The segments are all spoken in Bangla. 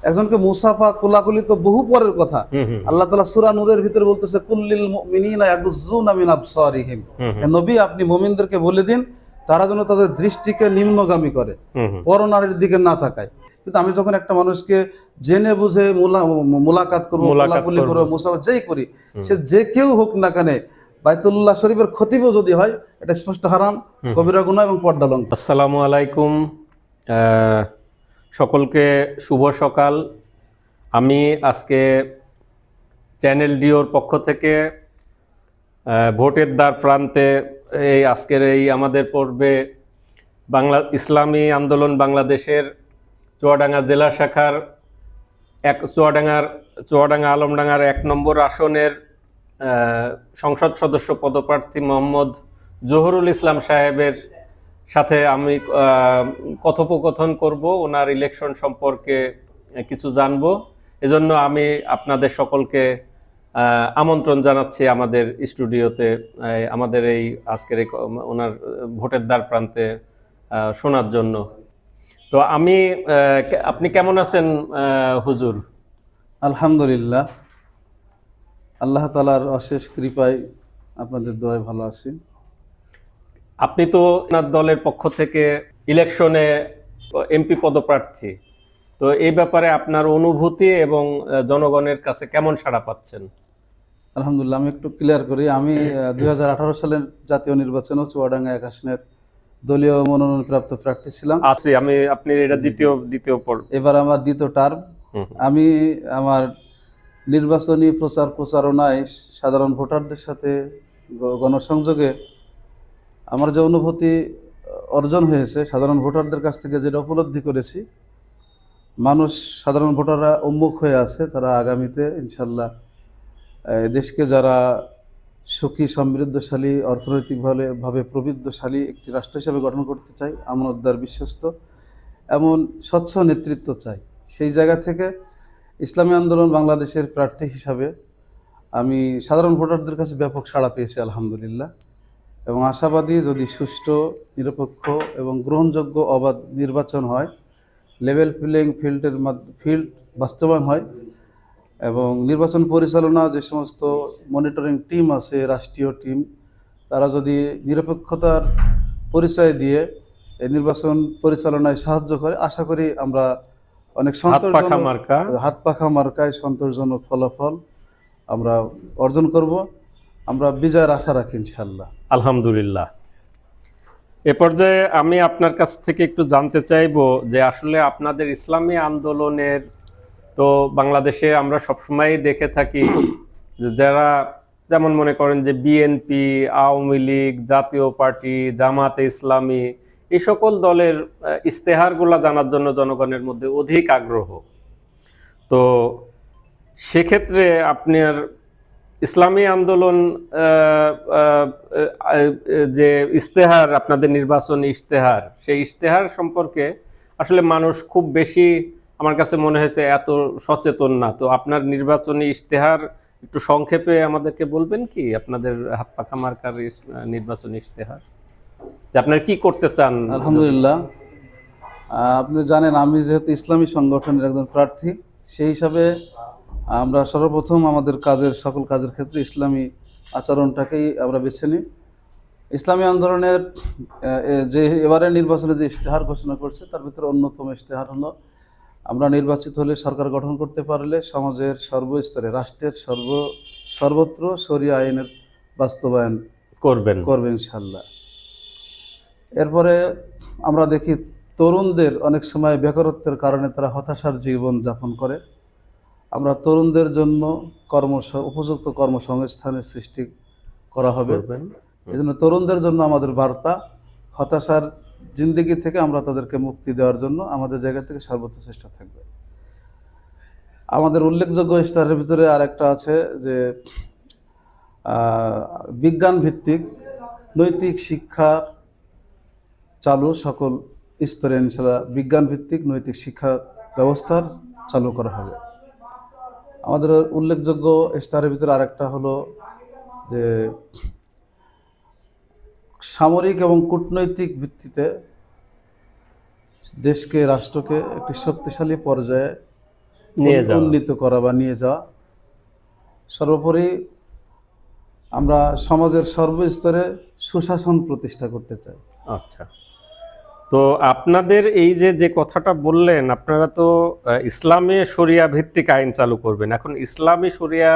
একজনকে মুসাফা কোলাকুলি তো বহু পরের কথা। আল্লাহ তাআলা সূরা নূরের ভিতরে বলতেছে কুল্লিল মুমিনিনা ইয়াগুযুনা মিন আবসারিহিম, হে নবী আপনি মুমিনদেরকে বলে দিন তারা যেন তাদের দৃষ্টিকে নিম্নগামী করে, পরনারীর দিকে না তাকায়। কিন্তু আমি যখন একটা মানুষকে জেনে বুঝে মোলাকাত করবো, কোলাকুলি করবো, মুসাফা যেই করি, সে যে কেউ হোক না কেন, বাইতুল্লাহ শরীফের খতিবও যদি হয়, এটা স্পষ্ট হারাম, কবিরা গুনাহ এবং পর্দা লঙ্ঘন। আসসালামু আলাইকুম, সকলকে শুভ সকাল। আমি আজকে চ্যানেল ডিওর পক্ষ থেকে ভোটের দ্বার প্রান্তে আজকের এই আমাদের পর্বে ইসলামী আন্দোলন বাংলাদেশের চুয়াডাঙ্গা জেলা শাখার চুয়াডাঙ্গা আলমডাঙ্গার 1 নম্বর আসনের সংসদ সদস্য পদপ্রার্থী মোহাম্মদ জহুরুল ইসলাম সাহেবের সাথে আমি কথোপকথন করব, ওনার ইলেকশন সম্পর্কে কিছু জানবো। এজন্য আমি আপনাদের সকলকে আমন্ত্রণ জানাচ্ছি আমাদের স্টুডিওতে, আমাদের এই আজকের ওনার ভোটের দ্বার প্রান্তে শোনার জন্য। তো আপনি কেমন আছেন হুজুর? আলহামদুলিল্লাহ, আল্লাহ তাআলার অশেষ কৃপায় আপনাদের দোয়ায় ভালো আছি। আপনি তো আপনার দলের পক্ষ থেকে ইলেকশনে এমপি পদপ্রার্থী, তো এই ব্যাপারে আপনার অনুভূতি এবং জনগণের কাছে কেমন সাড়া পাচ্ছেন? আলহামদুলিল্লাহ, আমি একটু ক্লিয়ার করি। আমি 2018 সালের জাতীয় নির্বাচনে চুয়াডাঙ্গা 1 আসনের দলীয় মনোনয়নপ্রাপ্ত প্রার্থী ছিলাম। আপনি এটা দ্বিতীয় পর্ব, এবার আমার দ্বিতীয় টার্ম। আমি আমার নির্বাচনী প্রচারণায় সাধারণ ভোটারদের সাথে গণসংযোগে আমার যে অনুভূতি অর্জন হয়েছে, সাধারণ ভোটারদের কাছ থেকে যেটা উপলব্ধি করেছি, সাধারণ ভোটাররা উন্মুখ হয়ে আছে। তারা আগামীতে ইনশাল্লাহ দেশকে যারা সুখী, সমৃদ্ধশালী, অর্থনৈতিকভাবে প্রবৃদ্ধশালী একটি রাষ্ট্র হিসেবে গঠন করতে চাই, আমানতদার, বিশ্বস্ত, এমন স্বচ্ছ নেতৃত্ব চাই। সেই জায়গা থেকে ইসলামী আন্দোলন বাংলাদেশের প্রার্থী হিসাবে আমি সাধারণ ভোটারদের কাছে ব্যাপক সাড়া পেয়েছি আলহামদুলিল্লাহ, এবং আশাবাদী যদি সুষ্ঠু, নিরপেক্ষ এবং গ্রহণযোগ্য অবাধ নির্বাচন হয়, লেভেল প্লেইং ফিল্ড বাস্তবায়ন হয়, এবং নির্বাচন পরিচালনা যে সমস্ত মনিটরিং টিম আছে, রাষ্ট্রীয় টিম, তারা যদি নিরপেক্ষতার পরিচয় দিয়ে এই নির্বাচন পরিচালনায় সাহায্য করে, আশা করি আমরা অনেক হাত পাখা মার্কায় সন্তোষজনক ফলাফল আমরা অর্জন করব। আমরা বিজয়ের আশা রাখি ইনশাআল্লাহ। আলহামদুলিল্লাহ। এ পর্যায়ে আমি আপনার কাছ থেকে একটু জানতে চাইবো যে আসলে আপনাদের ইসলামী আন্দোলনের, তো বাংলাদেশে আমরা সবসময় দেখে থাকি যারা, যেমন মনে করেন যে বিএনপি, আওয়ামী লীগ, জাতীয় পার্টি, জামাতে ইসলামী, এই সকল দলের ইশতেহারগুলো জানার জন্য জনগণের মধ্যে অধিক আগ্রহ। তো সেক্ষেত্রে আপনার ইসলামী আন্দোলন যে ইশতেহার, আপনাদের নির্বাচনী ইশতেহার, সেই ইশতেহার সম্পর্কে আসলে মানুষ খুব বেশি, আমার কাছে মনে হয়েছে, এত সচেতন না। তো আপনার নির্বাচনী ইশতেহার একটু সংক্ষেপে আমাদেরকে বলবেন কি? আপনাদের হাত পাখা মার্কার নির্বাচনী ইশতেহার, যে আপনারা কি করতে চান? আলহামদুলিল্লাহ, আপনি জানেন আমি যেহেতু ইসলামী সংগঠনের একজন প্রার্থী, সেই হিসাবে আমরা সর্বপ্রথম আমাদের সকল কাজের ক্ষেত্রে ইসলামী আচরণটাকেই আমরা বেছে নিই। ইসলামী আন্দোলনের যে এবারে নির্বাচনে যে ইশতেহার ঘোষণা করছে, তার ভিতরে অন্যতম ইশতেহার হলো, আমরা নির্বাচিত হলে, সরকার গঠন করতে পারলে সমাজের সর্বস্তরে, রাষ্ট্রের সর্বত্র শরিয়া আইনের বাস্তবায়ন করবেন ইনশাল্লাহ। এরপরে আমরা দেখি তরুণদের অনেক সময় বেকারত্বের কারণে তারা হতাশার জীবন যাপন করে। আমরা তরুণদের জন্য উপযুক্ত কর্মসংস্থানের সৃষ্টি করা হবে। এই জন্য তরুণদের জন্য আমাদের বার্তা, হতাশার জিন্দেগি থেকে আমরা তাদেরকে মুক্তি দেওয়ার জন্য আমাদের জায়গা থেকে সর্বোচ্চ চেষ্টা থাকবে। আমাদের উল্লেখযোগ্য ইশতেহারের ভিতরে আরেকটা আছে যে বিজ্ঞান ভিত্তিক নৈতিক শিক্ষা চালু, সকল স্তরে ইনশাআল্লাহ বিজ্ঞান ভিত্তিক নৈতিক শিক্ষা ব্যবস্থার চালু করা হবে। আমাদের উল্লেখযোগ্য ইশতেহারের ভিতরে আরেকটা হলো যে সামরিক এবং কূটনৈতিক ভিত্তিতে দেশকে, রাষ্ট্রকে একটি শক্তিশালী পর্যায়ে নিয়ে যাওয়া। উন্নীত করা বা নিয়ে যাওয়া। সর্বোপরি আমরা সমাজের সর্বস্তরে সুশাসন প্রতিষ্ঠা করতে চাই। আচ্ছা, তো আপনাদের এই যে যে কথাটা বললেন, আপনারা তো ইসলামী শরিয়া ভিত্তিক আইন চালু করবেন। এখন ইসলামী শরিয়া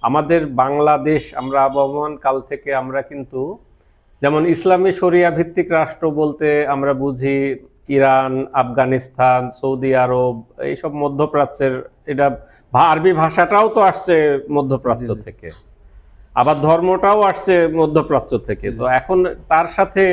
আমাদের বাংলাদেশ, আমরা আবহমান কাল থেকে আমরা কিন্তু, যেমন ইসলামী শরিয়া ভিত্তিক রাষ্ট্র বলতে আমরা বুঝি ইরান, আফগানিস্তান, সৌদি আরব, এইসব মধ্যপ্রাচ্যের, এটা আরবি ভাষাটাও তো আসছে মধ্যপ্রাচ্য থেকে, আবার ধর্মটাও আসছে মধ্যপ্রাচ্য থেকে। তো এখন তার সাথে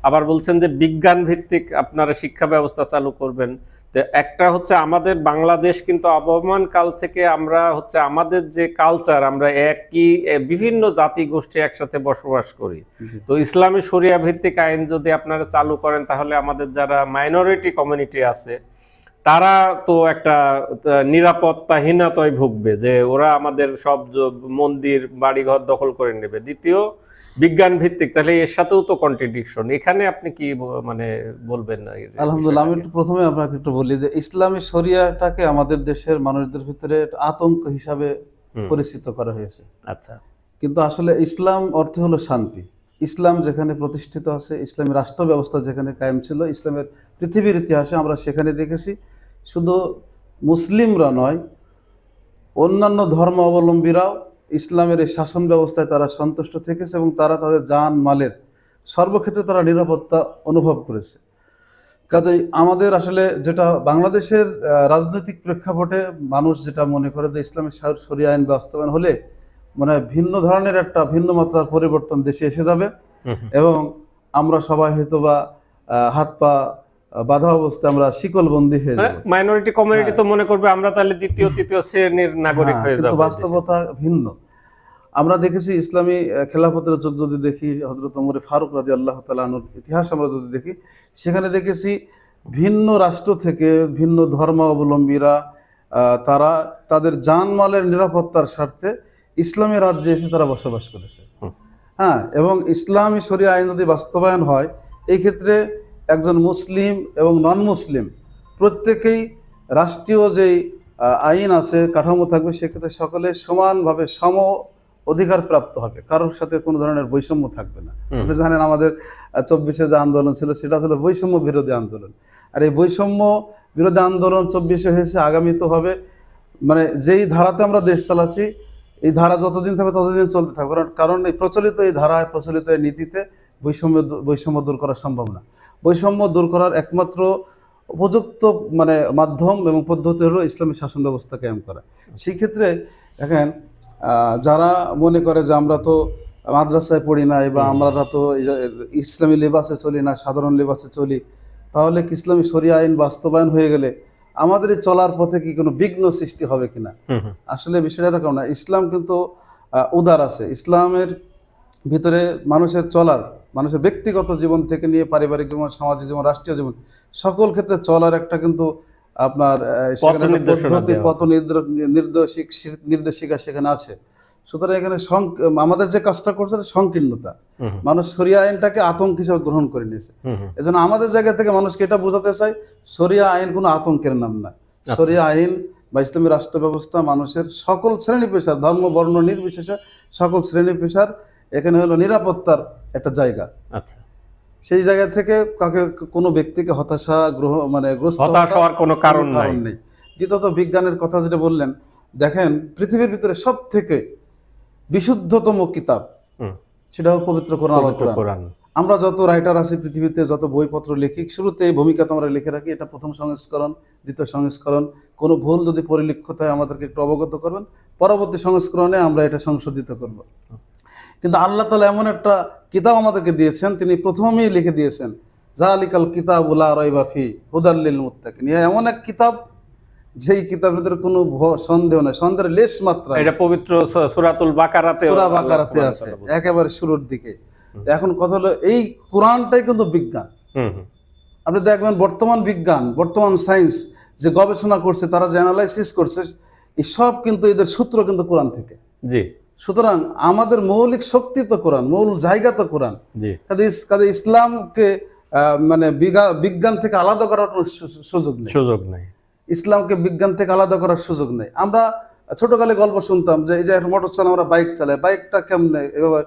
আবার বলছেন যে বিজ্ঞান ভিত্তিক আপনারা শিক্ষা ব্যবস্থা চালু করবেন। তো একটা হচ্ছে আমাদের বাংলাদেশ কিন্তু আবহমান কাল থেকে আমরা হচ্ছে আমাদের যে কালচার, আমরা একই বিভিন্ন জাতি গোষ্ঠী একসাথে বসবাস করি। তো ইসলামী শরিয়া ভিত্তিক আইন যদি আপনারা চালু করেন, তাহলে আমাদের যারা মাইনরিটি কমিউনিটি আছে তারা তো একটা নিরাপত্তাহীনতায় ভুগবে, যে ওরা আমাদের সব মন্দির বাড়িঘর দখল করে নেবে। দ্বিতীয়, বিজ্ঞান ভিত্তিক, তাহলে এর সাথেও তো কন্ট্রাডিকশন। এখানে আপনি কি মানে বলবেন? আলহামদুলিল্লাহ, আমি একটু প্রথমে আপনাকে একটু বলি যে ইসলামী শরিয়াটাকে আমাদের দেশের মানুষদের ভিতরে একটা আতঙ্ক হিসাবে পরিচিত করা হয়েছে। আচ্ছা, কিন্তু আসলে ইসলাম অর্থ হলো শান্তি। ইসলাম যেখানে প্রতিষ্ঠিত আছে, ইসলামী রাষ্ট্র ব্যবস্থা যেখানে কায়েম ছিল, ইসলামের পৃথিবীর ইতিহাসে আমরা সেখানে দেখেছি শুধু মুসলিমরা নয়, অন্যান্য ধর্ম অবলম্বীরাও ইসলামের এই শাসন ব্যবস্থায় তারা সন্তুষ্ট থেকেছে এবং তারা তাদের জান মালের সর্বক্ষেত্রে তারা নিরাপত্তা অনুভব করেছে। কাজেই আমাদের আসলে যেটা বাংলাদেশের রাজনৈতিক প্রেক্ষাপটে মানুষ যেটা মনে করে যে ইসলামের শরিয়া আইন বাস্তবায়ন হলে মানে ভিন্ন ধরনের একটা ভিন্ন মাত্রার পরিবর্তন দেশে এসে যাবে এবং আমরা সবাই হয়তো বা হাত পা বাধা অবস্থায় আমরা শিকলবন্দি হয়ে যাব। মাইনরিটি কমিউনিটি তো মনে করবে আমরা তাহলে দ্বিতীয় তৃতীয় শ্রেণীর নাগরিক হয়ে যাব। কিন্তু বাস্তবতা ভিন্ন। আমরা দেখেছি ইসলামী খেলাফতের যুগ যদি দেখি, হযরত ওমর ফারুক রাদিয়াল্লাহু তাআলা আনহুর ইতিহাস আমরা যদি দেখি, সেখানে দেখেছি ভিন্ন রাষ্ট্র থেকে ভিন্ন ধর্মাবলম্বীরা তারা তাদের জানমালের নিরাপত্তার স্বার্থে ইসলামী রাজ্যে এসে তারা বসবাস করেছে। হ্যাঁ, এবং ইসলামী শরিয়া আইন যদি বাস্তবায়ন হয়, এই ক্ষেত্রে একজন মুসলিম এবং নন মুসলিম প্রত্যেকেই রাষ্ট্রীয় যেই আইন আছে, কাঠামো থাকবে, সেক্ষেত্রে সকলে সমানভাবে সম অধিকার প্রাপ্ত হবে, কারোর সাথে কোনো ধরনের বৈষম্য থাকবে না। আপনি জানেন আমাদের 24-এ যে আন্দোলন ছিল সেটা আসলে বৈষম্য বিরোধী আন্দোলন। আর এই বৈষম্য বিরোধী আন্দোলন 24-এ হয়েছে, আগামী তো হবে। মানে যেই ধারাতে আমরা দেশ চালাচ্ছি, এই ধারা যতদিন থাকবে ততদিন চলতে থাকবে, কারণ এই প্রচলিত এই ধারায়, প্রচলিত এই নীতিতে বৈষম্য দূর করা সম্ভব না। বৈষম্য দূর করার একমাত্র উপযুক্ত মানে মাধ্যম এবং পদ্ধতি হলো ইসলামী শাসন ব্যবস্থা কায়েম করা। সেই ক্ষেত্রে দেখেন, যারা মনে করে যে আমরা তো মাদ্রাসায় পড়ি নাই বা আমরা তো ইসলামী লেবাসে চলি না, সাধারণ লেবাসে চলি, তাহলে কি ইসলামী শরিয়া আইন বাস্তবায়ন হয়ে গেলে আমাদের এই চলার পথে কি কোনো বিঘ্ন সৃষ্টি হবে কিনা? আসলে বিষয়টা এরকম না। ইসলাম কিন্তু উদার আছে। ইসলামের ভিতরে মানুষের চলার, মানুষের ব্যক্তিগত জীবন থেকে নিয়ে পারিবারিক জীবন, সামাজিক জীবন, রাষ্ট্রীয় জীবন, সকল ক্ষেত্রে চলার একটা কিন্তু আপনার পথ নির্দেশিকা সেখানে আছে। সুতরাং এখানে আমাদের যে কাজটা করছে সংকীর্ণতা, মানুষ শরিয়া আইনটাকে আতঙ্ক হিসেবে গ্রহণ করে নিয়েছে। এজন্য আমাদের জায়গা থেকে মানুষকে এটা বোঝাতে চাই, শরিয়া আইন কোনো আতঙ্কের নাম না। শরিয়া আইন বা ইসলামী রাষ্ট্র ব্যবস্থা মানুষের সকল শ্রেণী পেশার, ধর্ম বর্ণ নির্বিশেষে সকল শ্রেণী পেশার এখানে হলো নিরাপত্তার একটা জায়গা। আচ্ছা, সেই জায়গা থেকে কাকে কোনো ব্যক্তিকে গ্রস্ত হওয়ার কোনো কারণ নেই। দ্বিতীয়ত বিজ্ঞানের কথা যেটা বললেন, দেখেন পৃথিবীর ভিতরে সব থেকে বিশুদ্ধতম কিতাব সেটা হলো পবিত্র কোরআন। আমরা যত রাইটার আছি পৃথিবীতে, যত বইপত্র লিখি, শুরুতে এই ভূমিকা তো আমরা লিখে রাখি, এটা প্রথম সংস্করণ, দ্বিতীয় সংস্করণ, কোনো ভুল যদি পরিলক্ষিত হয় আমাদেরকে একটু অবগত করবেন, পরবর্তী সংস্করণে আমরা এটা সংশোধিত করব। কিন্তু আল্লাহ তাআলা এমন একটা কিতাব আমাদেরকে দিয়েছেন, তিনি প্রথমেই লিখে দিয়েছেন যালিকাল কিতাবু লা রাইবা ফি হুদাল লিল মুত্তাকিন। এমন এক কিতাব যেই কিতাবের ভিতরে কোনো সন্দেহ নাই, সন্দেহের লেশ মাত্রা। এটা পবিত্র সূরাতুল বাকারাতে, সূরা বাকারাতে আছে একেবারে শুরুর দিকে। এখন কথা হলো এই কোরআনটাই কিন্তু বিজ্ঞান। আপনি দেখবেন বর্তমান বিজ্ঞান, বর্তমান সায়েন্স যে গবেষণা করছে, তারা যে অ্যানালাইসিস করছে, এই সব কিন্তু এদের সূত্র কিন্তু কোরআন থেকে। জি। সুতরাং আমাদের মৌলিক শক্তি তো কোরআন, মূল জায়গা তো কোরআন। কাজে ইসলামকে মানে বিজ্ঞান থেকে আলাদা করার কোনো সুযোগ নেই। ইসলামকে বিজ্ঞান থেকে আলাদা করার সুযোগ নেই। আমরা ছোটকালে গল্প শুনতাম যে এই যে একটা মোটর চালায়, আমরা বাইক চালাই, বাইকটা কেমনে এভাবে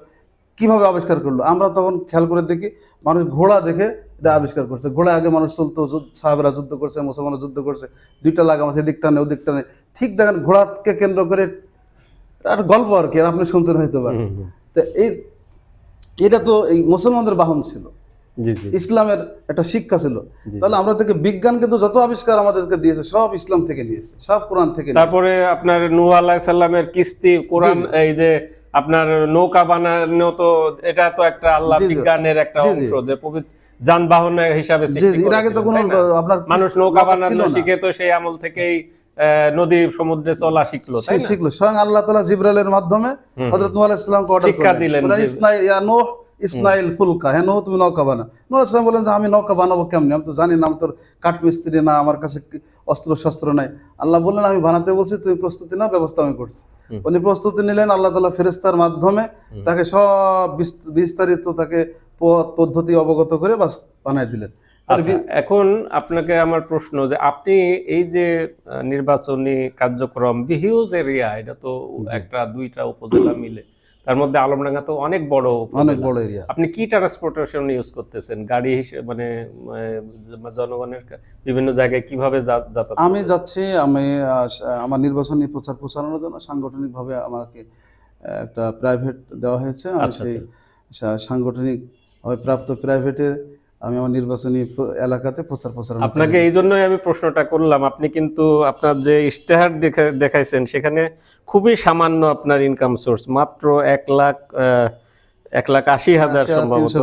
কিভাবে আবিষ্কার করলো? আমরা তখন খেয়াল করে দেখি মানুষ ঘোড়া দেখে এটা আবিষ্কার করছে। ঘোড়া আগে মানুষ চলতো, সাহাবেরা যুদ্ধ করছে, মুসলমানরা যুদ্ধ করছে, দুইটা লাগাম আছে, এদিকটা নেই ওদিকটা নেই। ঠিক দেখেন ঘোড়াকে কেন্দ্র করে একটা গল্প আর কি, আর আপনি শুনছেন হয়তো বা। তো এটা তো এই মুসলমানদের বাহন ছিল, জি জি ইসলামের একটা শিক্ষা ছিল। তাহলে আমরা থেকে বিজ্ঞান কিন্তু যত আবিষ্কার আমাদেরকে দিয়েছে সব ইসলাম থেকে নিয়েছে, সব কোরআন থেকে নিয়েছে। তারপরে আপনার নূহ আলাইহিস সালামের কিস্তি, কোরআন, এই যে আপনার নৌকা বানানো, তো এটা তো একটা আল্লাহ বিজ্ঞানের একটা অংশ, যে যানবাহন হিসাবে সৃষ্টি এর আগে তো কোনো আপনার মানুষ নৌকা বানানো শিখে তো সেই আমল থেকেই নদী সমুদ্রে চলা শিখলো, তাই না? শিখলো স্বয়ং আল্লাহ তাআলা জিবরাইলের মাধ্যমে হযরত নূহ আলাইহিস সালামকে অর্ডার শিক্ষা দিলেন যে ইসনাই ইয়া নূহ ইসনাইল ফুলকা, হ্যাঁ নূহ তুমি নৌকা বানাও। নূহ আলাইহিস সালাম বলেন যে আমি নৌকা বানাবো কেমনে, আমি তো জানি না, আমি তোর কাঠমিস্ত্রি না, আমার কাছে অস্ত্র শস্ত্র নাই। আল্লাহ বললেন আমি বানাতে বলছি, তুমি প্রস্তুতি নাও, ব্যবস্থা আমি করছি। উনি প্রস্তুতি নিলেন, আল্লাহ তাআলা ফেরেশতার মাধ্যমে তাকে সব বিস্তারিত তাকে পথ পদ্ধতি অবগত করে বাস বানাই দিলেন। আচ্ছা, এখন আপনাকে আমার প্রশ্ন, যে আপনি এই যে নির্বাচনী কার্যক্রম, হিউজ এরিয়া, এটা তো একটা দুইটা উপজেলা মিলে, তার মধ্যে আলমডাঙ্গা তো অনেক বড় এরিয়া। আপনি কি ট্রান্সপোর্টেশন ইউজ করতেছেন? গাড়ি মানে জনগণের বিভিন্ন জায়গায় কিভাবে যাতায়াত? আমি যাচ্ছি, আমি আমার নির্বাচনী প্রচার প্রচারণার জন্য সাংগঠনিকভাবে আমাকে একটা প্রাইভেট দেওয়া হয়েছে। আমি সেই সাংগঠনিকভাবে প্রাপ্ত প্রাইভেটে আমি আমার নির্বাচনী এলাকাতে প্রচার প্রচারণা। আপনাকে এই জন্যই আমি প্রশ্নটা করলাম। আপনি কিন্তু আপনার যে ইশতেহার দেখাইছেন সেখানে খুবই সামান্য আপনার ইনকাম সোর্স, মাত্র 1,80,000 সম্ভবত,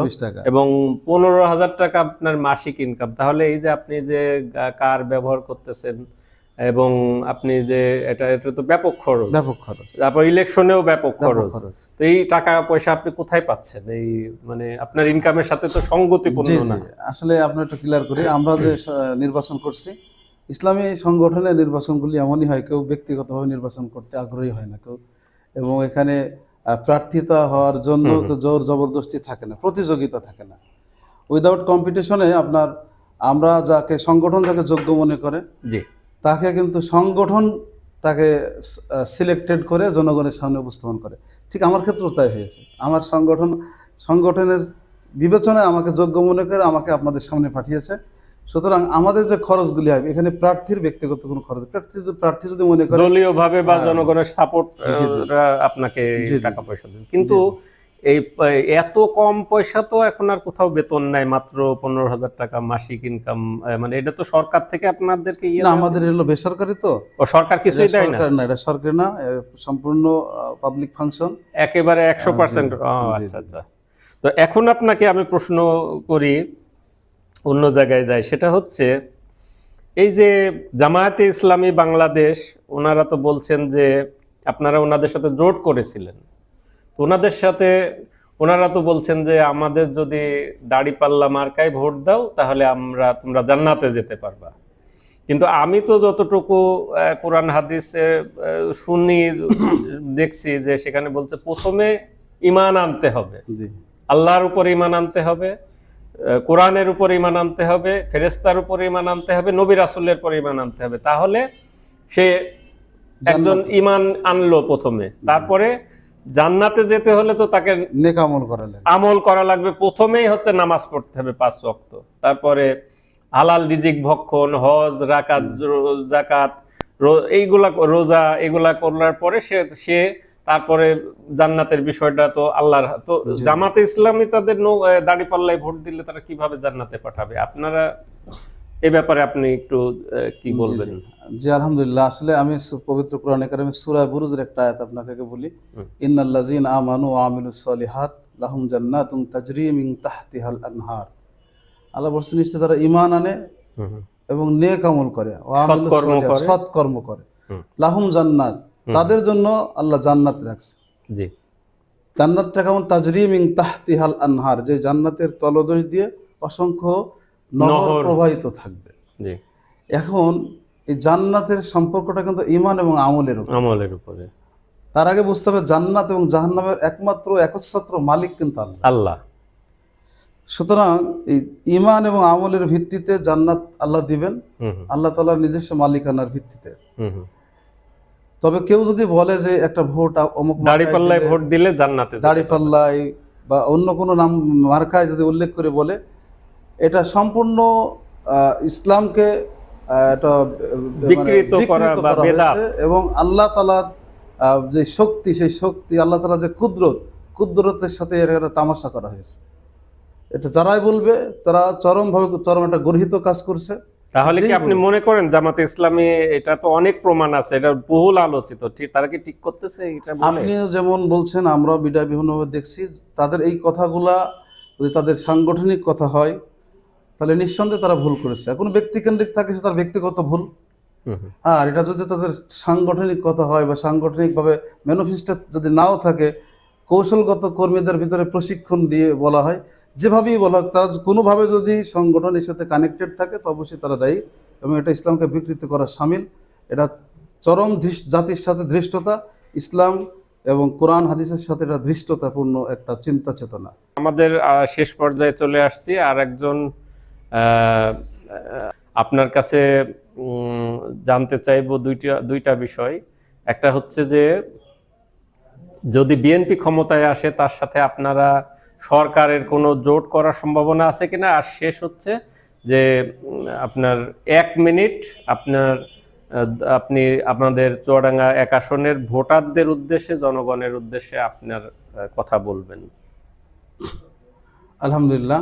এবং 15,000 টাকা আপনার মাসিক ইনকাম। তাহলে এই যে আপনি যে কার ব্যবহার করতেছেন, এবং আপনি যে এটা তো ব্যাপক খরচ, তারপর ইলেকশনেও ব্যাপক খরচ, তো এই টাকা পয়সা আপনি কোথায় পাচ্ছেন? এই মানে আপনার ইনকামের সাথে তো সঙ্গতিপূর্ণ না। আসলে আপনার একটু ক্লিয়ার করি, আমরা যে নির্বাচন করছি, ইসলামী সংগঠনের নির্বাচনগুলি এমনই হয়, কেউ ব্যক্তিগতভাবে নির্বাচন করতে আগ্রহী হয় না কেউ, এবং এখানে প্রার্থিতা হওয়ার জন্য জোর জবরদস্তি থাকে না, প্রতিযোগিতা থাকে না। উইদাউট কম্পিটিশনে আপনার আমরা যাকে সংগঠন যাকে যোগ্য মনে করে জি, তাকে কিন্তু সংগঠন তাকে সিলেক্টেড করে জনগণের সামনে উপস্থাপন করে। ঠিক আমার ক্ষেত্রেও তাই হয়েছে। আমার সংগঠনের বিবেচনায় আমাকে যোগ্য মনে করে আমাকে আপনাদের সামনে পাঠিয়েছে। সুতরাং আমাদের যে খরচগুলি হয় এখানে প্রার্থীর ব্যক্তিগত কোনো খরচ, প্রার্থী যদি মনে করে দলীয়ভাবে বা জনগণের সাপোর্ট আপনাকে টাকা পয়সা দিচ্ছে, কিন্তু এই এত কম পয়সা তো এখন আর কোথাও বেতন নাই, মাত্র 15,000 টাকা মাসিক ইনকাম। মানে এটা তো সরকার থেকে আপনাদেরকে আমাদের হলো বেসরকারি, তো সরকার কিছুই দেয় না। এটা সরকারি না, সম্পূর্ণ পাবলিক ফাংশন, একেবারে 100%। আচ্ছা আচ্ছা। তো এখন আপনাকে আমি প্রশ্ন করি, অন্য জায়গায় যাই, সেটা হচ্ছে এই যে জামায়াতে ইসলামী বাংলাদেশ, ওনারা তো বলছেন যে আপনারা ওনাদের সাথে জোট করেছিলেন, ওনাদের সাথে ওনারা তো বলছেন যে আমাদের যদি দাড়িপাল্লা মার্কায় ভোট দাও তাহলে তোমরা জান্নাতে যেতে পারবা। কিন্তু আমি তো যতটুকু কোরআন হাদিসে শুনি দেখছি যে সেখানে বলছে প্রথমে ঈমান আনতে হবে, আল্লাহর উপর ঈমান আনতে হবে, কোরআনের উপর ঈমান আনতে হবে, ফেরেশতার উপর ঈমান আনতে হবে, নবী রাসূলের উপর ঈমান আনতে হবে। তাহলে সে একজন ঈমান আনলো প্রথমে, তারপরে জান্নাতে যেতে হলে তো তাকে নেক আমল করা লাগবে। প্রথমেই হচ্ছে নামাজ পড়তে হবে 5 ওয়াক্ত, তারপরে হালাল রিজিক ভক্ষণ, হজ, যাকাত, এইগুলা, রোজা, এগুলা করার পরে সে তারপরে জান্নাতের বিষয়টা তো আল্লাহর। তো জামাতে ইসলামী তাদের দাড়িপাল্লায় ভোট দিলে তারা কিভাবে জান্নাতে পাঠাবে? আপনারা এই ব্যাপারে আপনি একটু কি বলবেন? জি আলহামদুলিল্লাহ। আসলে আমি পবিত্র কোরআনে কারিমে সূরা বুরুজের একটা আয়াত আপনাকে বলি, ইন্নাল্লাযীনা আমানু ওয়া আমিলুস সলিহাত লাহুম জান্নাতুন তাজরি মিন তাহতিহাল আনহার। আল্লাহ বলছেন নিশ্চয় যারা ঈমান আনে এবং নেক আমল করে, সৎকর্ম করে, লাহুম জান্নাত, তাদের জন্য আল্লাহ জান্নাত রাখছে। জি, জান্নাতটা কেমন? তাজরি মিন তাহতিহাল আনহার, যে জান্নাতের তলদেশ দিয়ে অসংখ্য নহর প্রবাহিত থাকবে। জি, এখন এই জান্নাতের সম্পর্কটা কিন্তু ঈমান এবং আমলের উপরে। তার আগে বুঝতে হবে জান্নাত এবং জাহান্নামের একমাত্র একচ্ছত্র মালিক কিন্তু আল্লাহ। সুতরাং এই ঈমান এবং আমলের ভিত্তিতে জান্নাত আল্লাহ দিবেন, হুম হুম আল্লাহ তাআলার নিজস্ব মালিকানার ভিত্তিতে। হুম হুম। তবে কেউ যদি বলে যে একটা ভোট অমুক মার্কায় দাড়িপাল্লায় দিলে, ভোট দিলে জান্নাতে যেতে পারবে। দাড়িপাল্লায় বা অন্য কোনো নাম মার্কায় যদি উল্লেখ করে বলে, এটা সম্পূর্ণ ইসলামকে এটা মানে বিকৃত করা বিকৃত বা করা বেদাত। হয়েছে, এবং আল্লাহ তাআলার যে শক্তি, সেই শক্তি, আল্লাহ তাআলার যে কুদরতের সাথে এটা তামাশা করা হয়েছে। এটা যারাই বলবে তারা চরম একটা গর্হিত কাজ করছে। তাহলে কি যেই আপনি বলুক। মনে করেন জামাতে ইসলামী, এটা তো অনেক প্রমাণ আছে, এটা বহুল আলোচিত, ঠিক তারা কি ঠিক করতেছে এটা বলে? আপনিও যেমন বলছেন, আমরাও বিদায় বিভিন্নভাবে দেখছি, তাদের এই কথাগুলা যদি তাদের সাংগঠনিক কথা হয় তাহলে নিঃসন্দেহে তারা ভুল করেছে। এখন ব্যক্তিকেন্দ্রিক থাকে, সে তার ব্যক্তিগত ভুল। হুম হুম আর এটা যদি তাদের সাংগঠনিক কথা হয় বা সাংগঠনিকভাবে ম্যানিফেস্টো যদি নাও থাকে, কৌশলগত কর্মীদের ভিতরে প্রশিক্ষণ দিয়ে বলা হয়, যেভাবেই বলা হোক, তারা কোনোভাবে যদি সংগঠনের সাথে কানেক্টেড থাকে তো অবশ্যই তারা দায়ী, এবং এটা ইসলামকে বিকৃত করা শামিল। এটা চরম জাতির সাথে ধৃষ্টতা, ইসলাম এবং কোরআন হাদিসের সাথে এটা ধৃষ্টতাপূর্ণ একটা চিন্তা চেতনা। আমাদের শেষ পর্যায়ে চলে আসছি। আর একজন আপনার কাছে জানতে চাইবো দুইটা বিষয়। একটা হচ্ছে যে যদি বিএনপি ক্ষমতায় আসে তার সাথে আপনারা সরকারের কোনো জোট করার সম্ভাবনা আছে কিনা, আর শেষ হচ্ছে যে আপনার 1 মিনিট আপনার আপনি আপনাদের চুয়াডাঙ্গা 1 আসনের ভোটারদের উদ্দেশ্যে, জনগণের উদ্দেশ্যে আপনার কথা বলবেন। আলহামদুলিল্লাহ,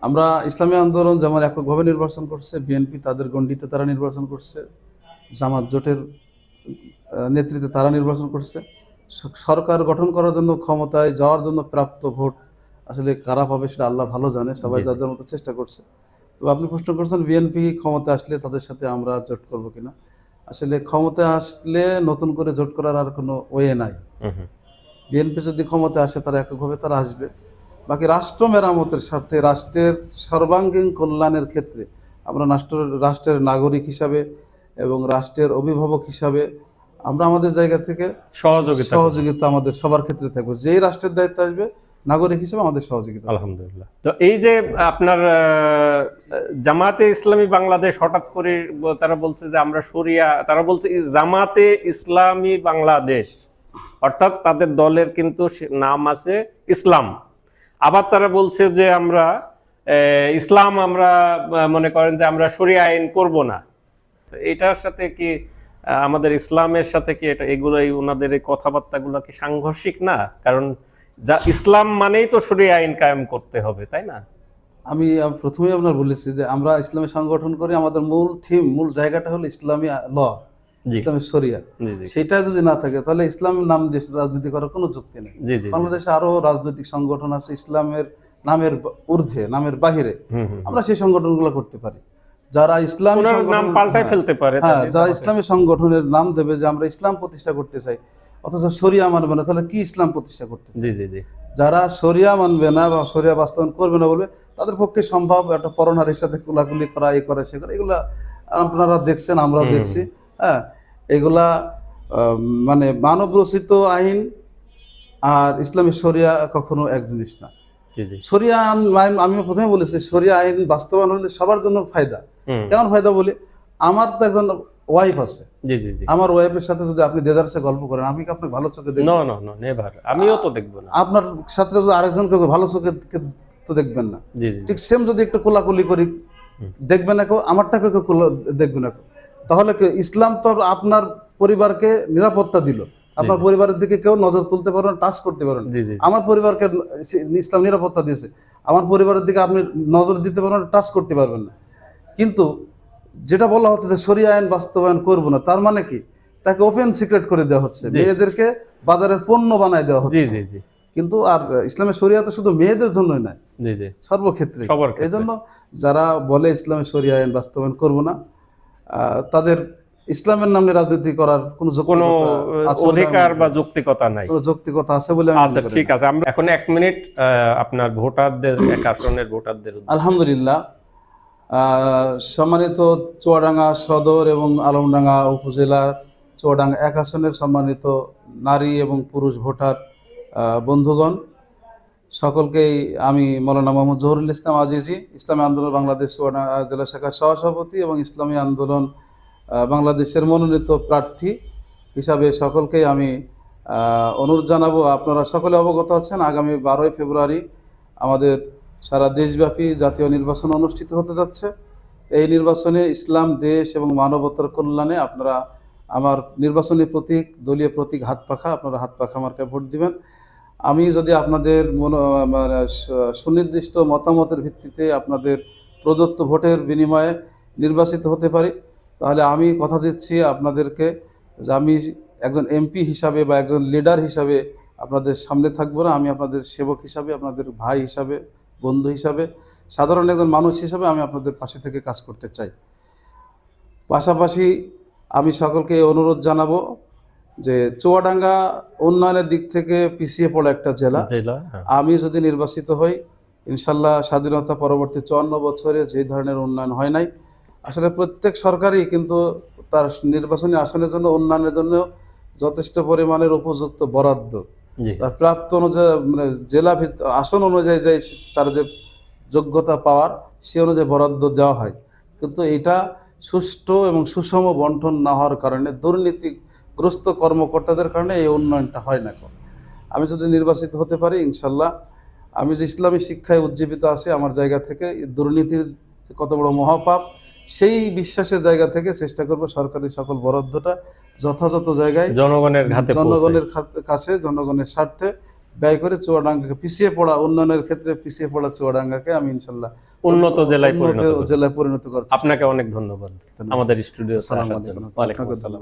আমরা ইসলামী আন্দোলন যেমন এককভাবে নির্বাচন করছে, বিএনপি তাদের গণ্ডিতে তারা নির্বাচন করছে, জামাত জোটের নেতৃত্বে তারা নির্বাচন করছে। সরকার গঠন করার জন্য, ক্ষমতায় যাওয়ার জন্য প্রাপ্ত ভোট আসলে কারা পাবে সেটা আল্লাহ ভালো জানে, সবাই জি, যার জি। যার মতো চেষ্টা করছে। তো আপনি প্রশ্ন করছেন বিএনপি ক্ষমতা আসলে তাদের সাথে আমরা জোট করব কিনা। আসলে ক্ষমতায় আসলে নতুন করে জোট করার আর কোনো ওয়ে নাই। হুম হুম বিএনপি যদি ক্ষমতায় আসে তারা এককভাবে তারা আসবে। বাকি রাষ্ট্র মেরামতের স্বার্থে, রাষ্ট্রের সর্বাঙ্গীন কল্যাণের ক্ষেত্রে আমরা রাষ্ট্রের নাগরিক হিসাবে এবং রাষ্ট্রের অভিভাবক হিসাবে আমরা আমাদের জায়গা থেকে সহযোগিতা করবেন। সহযোগিতা আমাদের সবার ক্ষেত্রে থাকবে। যেই রাষ্ট্রের দায়িত্ব আসবে, নাগরিক হিসেবে আমাদের সহযোগিতা থাকবে। আলহামদুলিল্লাহ। তো এই যে আপনার জামাতে ইসলামী বাংলাদেশ হঠাৎ করে তারা বলছে যে আমরা শরিয়া, তারা বলছে জামাতে ইসলামী বাংলাদেশ, অর্থাৎ তাদের দলের কিন্তু নাম আছে ইসলাম। আবার তারা বলছে যে আমরা ইসলাম, আমরা মনে করেন যে আমরা শরিয়া আইন করব না। তো এটার সাথে কি আমাদের ইসলামের সাথে কি এটা, এগুলোই ওনাদের এই কথাবার্তাগুলো কি সাংঘর্ষিক না? কারণ যা ইসলাম মানেই তো শরিয়া আইন কায়েম করতে হবে, তাই না? আমি প্রথমেই আপনার বলেছি যে আমরা ইসলামী সংগঠন করি, আমাদের মূল জায়গাটা হলো ইসলামী ল, জি ইসলামী শরিয়া। জি জি সেটা যদি না থাকে তাহলে ইসলামের নাম দিয়ে রাজনীতি করার কোনো যুক্তি নেই। জি জি। বাংলাদেশে আরো রাজনৈতিক সংগঠন আছে ইসলামের নামের ঊর্ধ্বে, নামের বাহিরে, হুম হুম। আমরা সেই সংগঠনগুলো করতে পারি। যারা ইসলামী ওনার নাম সংগঠন, পাল্টাই হ্যাঁ, ফেলতে পারে, হ্যাঁ, তাহলে যারা জামাতে ইসলামী সংগঠনের নাম দেবে যে আমরা ইসলাম প্রতিষ্ঠা করতে চাই, অথচ শরিয়া মানবে না, তাহলে কি ইসলাম প্রতিষ্ঠা করতে চাই? জি জি জি যারা শরিয়া মানবে না বা শরিয়া বাস্তবায়ন করবে না বলবে, তাদের পক্ষে সম্ভব একটা পরনারীর সাথে কোলাকুলি করা, এই করা সে করা, এগুলা আপনারা দেখছেন, আমরাও দেখছি। হ্যাঁ, এগুলা মানে মানব রচিত আইন আর ইসলামী শরিয়া কখনো এক জিনিস না। জি জি। শরিয়া আইন, আমি প্রথমে বলেছি, শরিয়া আইন বাস্তবায়ন হলে সবার জন্য ফায়দা। হুম। কেমন ফায়দা বলি, আমার তো একজন ওয়াইফ আছে, জি জি জি। আমার ওয়াইফের সাথে যদি আপনি দেদারসে গল্প করেন, আমি কি আপনাকে ভালো চোখে দেখব? নো নো নো, নেভার, আমিও তো দেখবো না। আপনার সাথে যদি আরেকজনকে ভালো চোখে তো দেখবেন না। জি জি ঠিক সেম যদি একটু কোলাকুলি করি, দেখবে না কেউ, আমারটাকে কেউ দেখবে না কেউ। তাহলে কি ইসলাম তো আপনার পরিবারকে নিরাপত্তা দিল, আপনার পরিবারের দিকে কেউ নজর তুলতে পারবেন, টাচ করতে পারবেন। জি জি আমার পরিবারকে ইসলাম নিরাপত্তা দিয়েছে, আমার পরিবারের দিকে আপনি নজর দিতে পারবেন, টাচ করতে পারবেন না। কিন্তু যেটা বলা হচ্ছে যে শরিয়া আইন বাস্তবায়ন করব না, তার মানে কি তাকে ওপেন সিক্রেট করে দেওয়া হচ্ছে, মেয়েদেরকে বাজারের পণ্য বানায় দেওয়া জি হচ্ছে। জি জি কিন্তু আর ইসলামের শরিয়াতে শুধু মেয়েদের জন্যই নয়, জি জি, সর্বক্ষেত্রে। সবার ক্ষেত্রে। এই জন্য যারা বলে ইসলামের শরিয়া আইন বাস্তবায়ন করব না, তাদের ইসলামের নামে রাজনীতি করার কোনো কোনো যৌক্তিকতা আছে বলে অধিকার আমি বা মনে করি না। যৌক্তিকতা নাই। কোনো যৌক্তিকতা আছে বলে আমি আচ্ছা মনে করি ঠিক না। আছে, আমরা এখন 1 মিনিট আপনার ভোটারদের, 1 আসনের ভোটারদের উদ্দেশ্যে। আলহামদুলিল্লাহ, সম্মানিত চুয়াডাঙ্গা সদর এবং আলমডাঙ্গা উপজেলার চুয়াডাঙ্গা 1 আসনের সম্মানিত নারী এবং পুরুষ ভোটার বন্ধুগণ, সকলকেই আমি মৌলানা মোহাম্মদ জহুরুল ইসলাম আজিজি, ইসলামী আন্দোলন বাংলাদেশ চুয়াডাঙ্গা জেলা শাখার সহসভাপতি এবং ইসলামী আন্দোলন বাংলাদেশের মনোনীত প্রার্থী হিসাবে সকলকেই আমি অনুরোধ জানাবো, আপনারা সকলে অবগত আছেন আগামী 12ই ফেব্রুয়ারি আমাদের সারা দেশব্যাপী জাতীয় নির্বাচন অনুষ্ঠিত হতে যাচ্ছে। এই নির্বাচনে ইসলাম, দেশ এবং মানবতার কল্যাণে আপনারা আমার নির্বাচনী প্রতীক, দলীয় প্রতীক হাত পাখা, আপনারা হাত পাখা মার্কায় ভোট দিবেন। আমি যদি আপনাদের সুনির্দিষ্ট মতামতের ভিত্তিতে আপনাদের প্রদত্ত ভোটের বিনিময়ে নির্বাচিত হতে পারি, তাহলে আমি কথা দিচ্ছি আপনাদেরকে যে আমি একজন এমপি হিসাবে বা একজন লিডার হিসাবে আপনাদের সামনে থাকবো না, আমি আপনাদের সেবক হিসাবে, আপনাদের ভাই হিসাবে, বন্ধু হিসাবে, সাধারণ একজন মানুষ হিসাবে আমি আপনাদের পাশে থেকে কাজ করতে চাই। পাশাপাশি আমি সকলকে অনুরোধ জানাবো যে চুয়াডাঙ্গা উন্নয়নের দিক থেকে পিছিয়ে পড়া একটা জেলা। হ্যাঁ। আমি যদি নির্বাচিত হই, ইনশাল্লাহ স্বাধীনতা পরবর্তী 54 বছরে যে ধরনের উন্নয়ন হয় নাই, আসলে প্রত্যেক সরকারই কিন্তু তার নির্বাচনী আসনের জন্য, উন্নয়নের জন্য যথেষ্ট পরিমাণের উপযুক্ত বরাদ্দ জি। তার প্রাপ্ত অনুযায়ী, মানে জেলা আসন অনুযায়ী যে তার যে যোগ্যতা পাওয়ার সে অনুযায়ী বরাদ্দ দেওয়া হয়, কিন্তু এটা সুষ্ঠু এবং সুষম বন্টন না হওয়ার কারণে, দুর্নীতিগ্রস্ত কর্মকর্তাদের কারণে এই উন্নয়নটা হয় না। আমি যদি নির্বাচিত হতে পারি, ইনশাল্লাহ আমি যে ইসলামী শিক্ষায় উজ্জীবিত আছি আমার জায়গা থেকে, দুর্নীতির কত বড় মহাপাপ, সেই বিশ্বাসের জায়গা থেকে চেষ্টা করব সরকারি সকল বরাদ্দটা যথাযথ জায়গায় জনগণের হাতে জনগণের কাছে, জনগণের স্বার্থে ব্যয় করে চুয়াডাঙ্গাকে পিছিয়ে পড়া, উন্নয়নের ক্ষেত্রে পিছিয়ে পড়া চুয়াডাঙ্গাকে আমি ইনশাল্লাহ উন্নত জেলায় জেলায় পরিণত করার চেষ্টা করব। আপনাকে অনেক ধন্যবাদ আমাদের স্টুডিও। আসসালামু আলাইকুম। ওয়ালাইকুম আসসালাম।